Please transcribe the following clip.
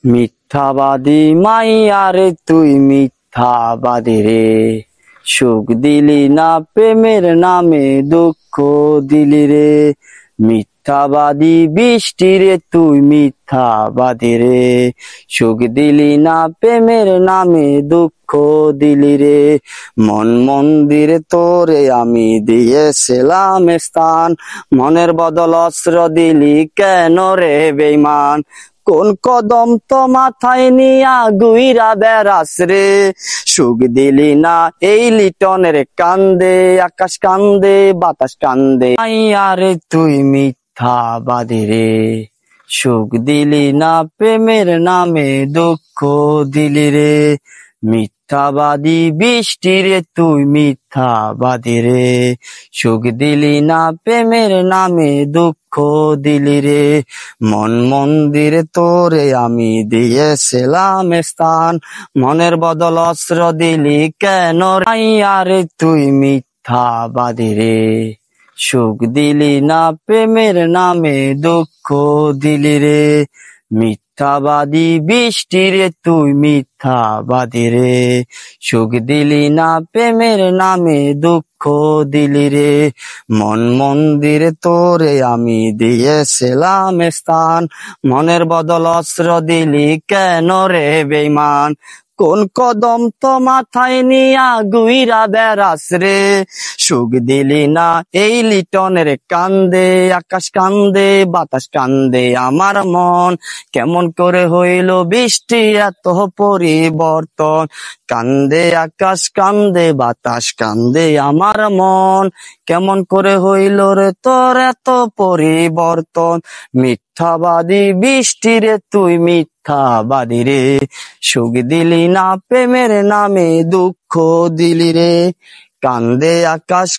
মিথ্যাবাদী মাইয়ারে তুই মিথ্যাবাদী রে, সুখ দিলি না প্রেমের নামে দুঃখ দিলি রে। মিথ্যাবাদী বৃষ্টি রে তুই মিথ্যাবাদী রে, সুখ দিলি না প্রেমের নামে দুঃখ দিলি রে। মন মন্দিরে তোরে আমি দিয়েছিলাম স্থান, মনের বদল অস্ত্র দিলি কেন রে বেঈমান। কোন কদম তো মাথায় নিয়া গুইরা বেড়াস রে, সুখ দিলি না এই লিটনের কান্দে, আকাশ কান্দে বাতাস কান্দে। আরে তুই মিথ্যাবাদী রে, সুখ দিলি না প্রেমের নামে দুঃখ দিলি রে। মিথ্যাবাদী বৃষ্টি রে তুই মিথ্যাবাদী রে, সুখ দিলি না প্রেমের নামে দুঃখ দিলি রে। মন মন্দিরে তোরে আমি দিয়েছিলাম স্থান, মনের বদল অস্ত্র দিলি কেন রে। তুই মিথ্যাবাদী রে, সুখ দিলি না প্রেমের নামে দুঃখ দিলি রে। মিথ্যাবাদী বৃষ্টি রে তুই মিথ্যাবাদী রে, সুখ দিলি না প্রেমের নামে দুঃখ দিলি রে। মন মন্দিরে তোরে আমি দিয়েছিলাম স্থান, মনের বদল অস্ত্র দিলি কেন রে বেঈমান। কোন কদম তো মাথায় নিয়া গুইরা বেড়াস রে, সুখ দিলি না এই লিটনের কান্দে, আকাশ কান্দে বাতাস কান্দে। আমার মন কেমন করে হইল বৃষ্টি এত পরিবর্তন, কান্দে আকাশ কান্দে বাতাস কান্দে। আমার মন কেমন করে হইল রে তোর এত পরিবর্তন। মিথ্যাবাদী বৃষ্টি রে তুই মিথ্যাবাদী রে, সুখ দিলি না প্রেমের নামে দুঃখ দিলি রে। কান্দে আকাশ